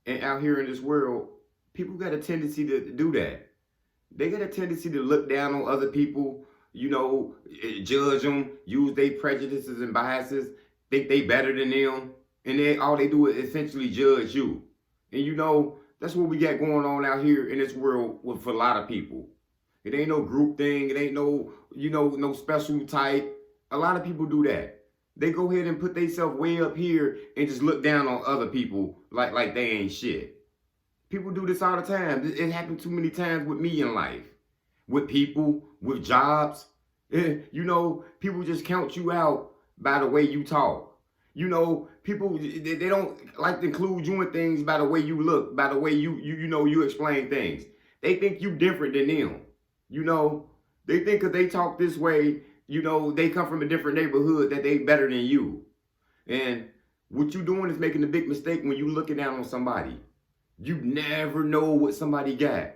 And out here in this world, people got a tendency to do that. They got a tendency to look down on other people, judge them, use their prejudices and biases, think they better than them, and then all they do is essentially judge you. And that's what we got going on out here in this world with for a lot of people. It ain't no group thing. It ain't no special type. A lot of people do that. They go ahead and put themselves way up here and just look down on other people like they ain't shit. People do this all the time. It happened too many times with me in life, with people, with jobs. People just count you out by the way you talk. People they don't like to include you in things by the way you look, by the way you explain things. They think you different than them. You know, they think because they talk this way, they come from a different neighborhood that they better than you. And what you doing is making a big mistake when you looking down on somebody. You never know what somebody got.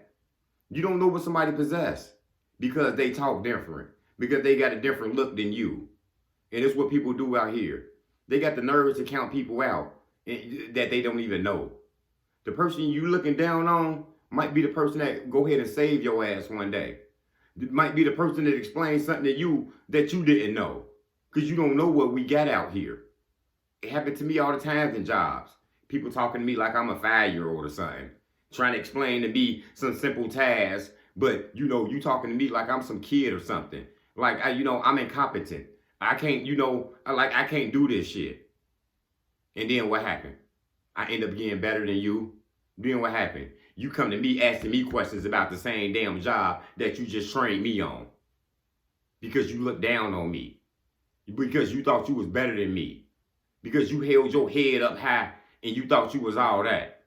You don't know what somebody possess because they talk different, because they got a different look than you. And it's what people do out here. They got the nerves to count people out that they don't even know. The person you looking down on might be the person that go ahead and save your ass one day. It might be the person that explains something to you that you didn't know, because you don't know what we got out here. It happened to me all the time in jobs. People talking to me like I'm a 5-year-old or something, trying to explain to me some simple tasks, but you talking to me like I'm some kid or something. Like I'm incompetent. I can't, I can't do this shit. And then what happened? I end up getting better than you. Then what happened? You come to me asking me questions about the same damn job that you just trained me on. Because you looked down on me. Because you thought you was better than me. Because you held your head up high and you thought you was all that.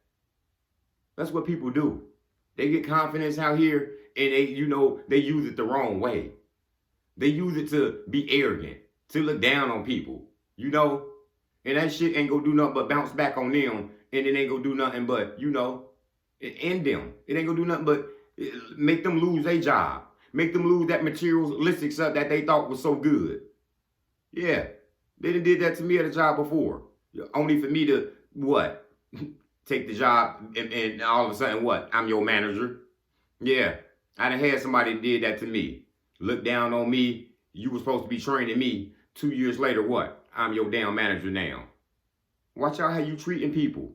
That's what people do. They get confidence out here and they use it the wrong way. They use it to be arrogant, to look down on people, and that shit ain't gonna do nothing but bounce back on them, and it ain't gonna do nothing but, end them. It ain't gonna do nothing but make them lose their job, make them lose that materialistic stuff that they thought was so good. Yeah, they done did that to me at a job before, only for me to, what, take the job and all of a sudden, what, I'm your manager? Yeah, I done had somebody that did that to me. Look down on me. You were supposed to be training me. 2 years later, what? I'm your damn manager now. Watch out how you treating people.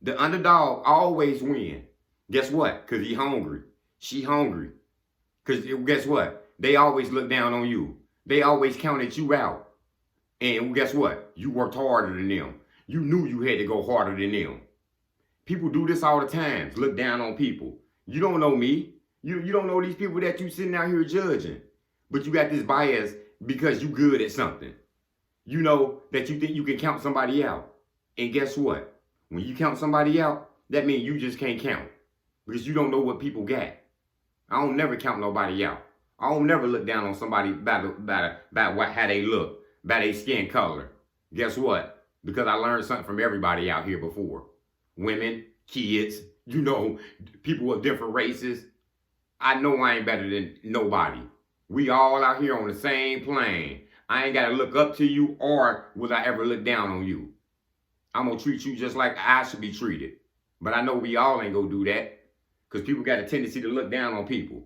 The underdog always win. Guess what? Because he hungry. She hungry. Because guess what? They always look down on you. They always counted you out. And guess what? You worked harder than them. You knew you had to go harder than them. People do this all the time. Look down on people. You don't know me. You don't know these people that you sitting out here judging. But you got this bias because you good at something. You know that you think you can count somebody out. And guess what? When you count somebody out, that means you just can't count. Because you don't know what people got. I don't never count nobody out. I don't never look down on somebody by how they look, by their skin color. Guess what? Because I learned something from everybody out here before. Women, kids, people of different races. I know I ain't better than nobody. We all out here on the same plane. I ain't got to look up to you, or will I ever look down on you. I'm going to treat you just like I should be treated. But I know we all ain't going to do that, because people got a tendency to look down on people.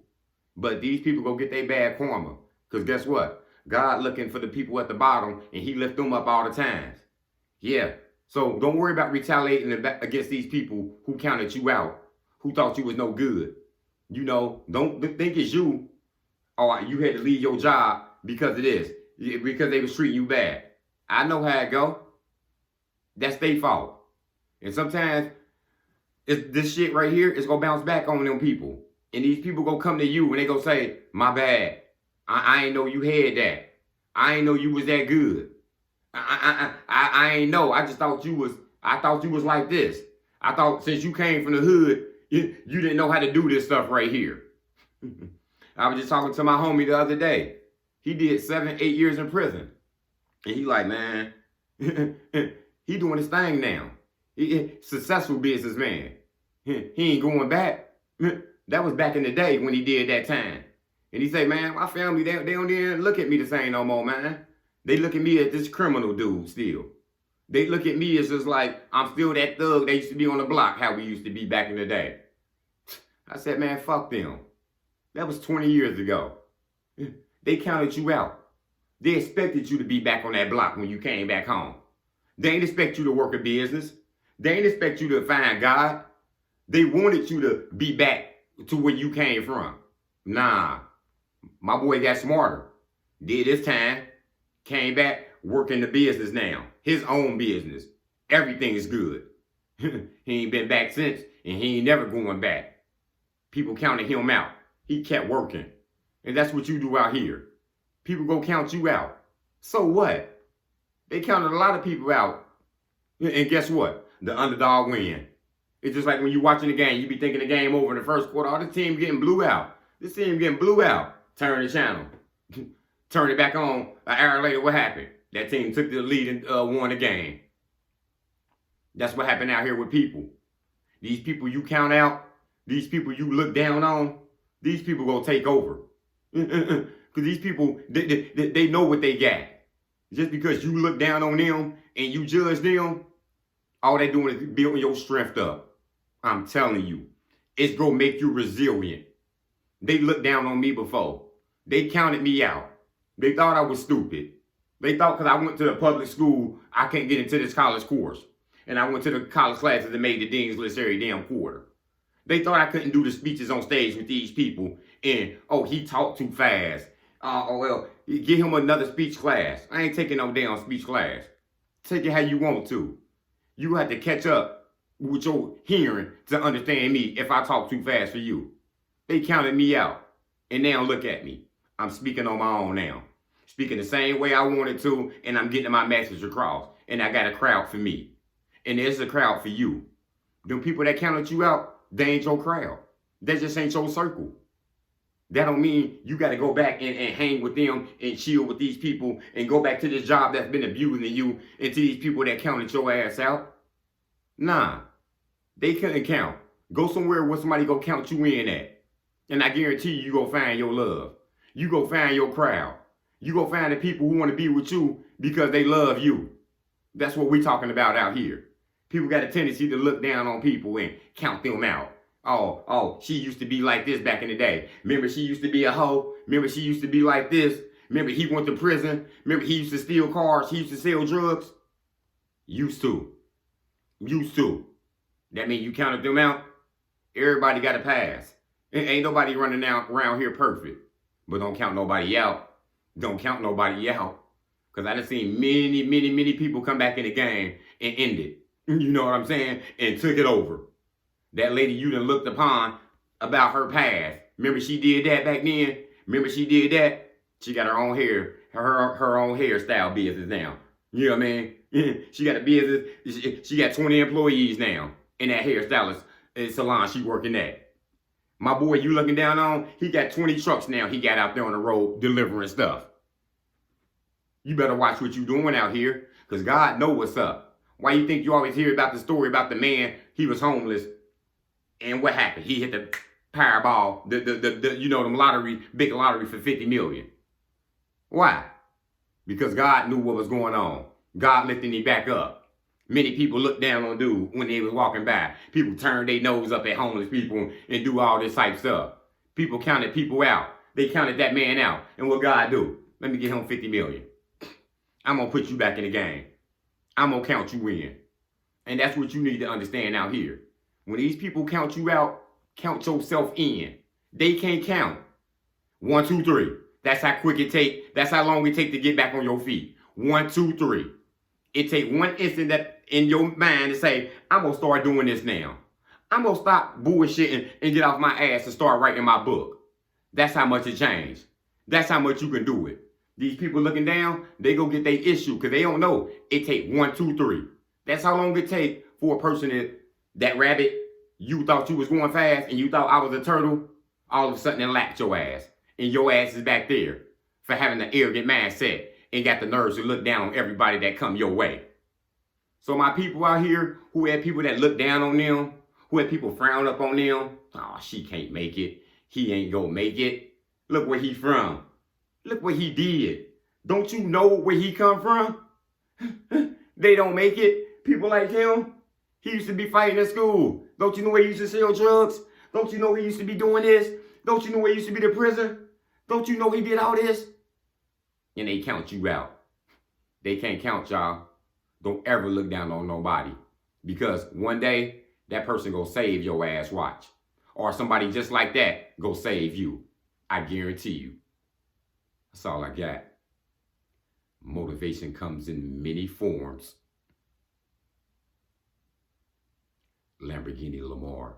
But these people go get their bad karma, because guess what? God looking for the people at the bottom, and he lift them up all the time. Yeah, so don't worry about retaliating against these people who counted you out, who thought you was no good. Don't think it's you, or you had to leave your job because of this, because they was treating you bad. I know how it go. That's their fault. And sometimes this shit right here is gonna bounce back on them people. And these people gonna come to you and they gonna say, my bad. I ain't know you had that. I ain't know you was that good. I ain't know. I thought you was like this. I thought since you came from the hood, you didn't know how to do this stuff right here. I was just talking to my homie the other day. He did 7, 8 years in prison. And he like, man, he doing his thing now. Successful businessman. He ain't going back. That was back in the day when he did that time. And he say, man, my family, they don't even look at me the same no more, man. They look at me as this criminal dude still. They look at me as just like I'm still that thug that used to be on the block, how we used to be back in the day. I said, man, fuck them. That was 20 years ago. They counted you out. They expected you to be back on that block when you came back home. They ain't expect you to work a business. They ain't expect you to find God. They wanted you to be back to where you came from. Nah, my boy got smarter. Did his time, came back, working the business now. His own business. Everything is good. He ain't been back since, and he ain't never going back. People counted him out. He kept working. And that's what you do out here. People go count you out. So what? They counted a lot of people out. And guess what? The underdog win. It's just like when you're watching the game, you be thinking the game over in the first quarter. Oh, this team getting blew out. This team getting blew out. Turn the channel. Turn it back on. An hour later, what happened? That team took the lead and won the game. That's what happened out here with people. These people you count out, these people you look down on, these people gonna take over. Because these people, they know what they got. Just because you look down on them and you judge them, all they doing is building your strength up. I'm telling you, it's gonna make you resilient. They looked down on me before. They counted me out. They thought I was stupid. They thought because I went to the public school, I can't get into this college course. And I went to the college classes that made the dean's list every damn quarter. They thought I couldn't do the speeches on stage with these people. And, oh, he talked too fast. Oh, well, give him another speech class. I ain't taking no damn speech class. Take it how you want to. You have to catch up with your hearing to understand me if I talk too fast for you. They counted me out. And now look at me. I'm speaking on my own now. Speaking the same way I wanted to, and I'm getting my message across. And I got a crowd for me. And there's a crowd for you. Them people that counted you out, they ain't your crowd. They just ain't your circle. That don't mean you got to go back and hang with them and chill with these people and go back to this job that's been abusing you and to these people that counted your ass out. Nah, they couldn't count. Go somewhere where somebody go count you in at. And I guarantee you go find your love. You go find your crowd. You go find the people who want to be with you because they love you. That's what we're talking about out here. People got a tendency to look down on people and count them out. Oh, she used to be like this back in the day. Remember, she used to be a hoe. Remember, she used to be like this. Remember, he went to prison. Remember, he used to steal cars. He used to sell drugs. Used to. That means you counted them out. Everybody got a pass. Ain't nobody running out around here perfect. But don't count nobody out. Don't count nobody out. Because I done seen many people come back in the game and end it. You know what I'm saying? And took it over. That lady you done looked upon about her past. Remember she did that back then? Remember she did that? She got her own hair, her own hairstyle business now. You know what I mean? She got a business. She got 20 employees now in that hairstylist salon she working at. My boy you looking down on, he got 20 trucks now. He got out there on the road delivering stuff. You better watch what you doing out here, because God know what's up. Why you think you always hear about the story about the man, he was homeless, and what happened? He hit the Powerball, you know, them big lottery for 50 million. Why? Because God knew what was going on. God lifted him back up. Many people looked down on dude when they was walking by. People turned their nose up at homeless people and do all this type stuff. People counted people out. They counted that man out. And what God do? Let me get him 50 million. I'm going to put you back in the game. I'm going to count you in. And that's what you need to understand out here. When these people count you out, count yourself in. They can't count. 1, 2, 3. That's how quick it take. That's how long it take to get back on your feet. 1, 2, 3. It take one instant that in your mind to say, I'm going to start doing this now. I'm going to stop bullshitting and get off my ass and start writing my book. That's how much it changed. That's how much you can do it. These people looking down, they go get their issue because they don't know. It take 1, 2, 3. That's how long it take for a person that rabbit, you thought you was going fast and you thought I was a turtle, all of a sudden it lapped your ass. And your ass is back there for having an arrogant mindset and got the nerves to look down on everybody that come your way. So my people out here who had people that look down on them, who had people frown up on them, oh, she can't make it. He ain't gonna make it. Look where he from. Look what he did. Don't you know where he come from? They don't make it. People like him, he used to be fighting in school. Don't you know he used to sell drugs? Don't you know he used to be doing this? Don't you know he used to be in prison? Don't you know he did all this? And they count you out. They can't count y'all. Don't ever look down on nobody. Because one day, that person go save your ass, watch. Or somebody just like that go save you. I guarantee you. That's all I got. Motivation comes in many forms. Lamborghini Lamar.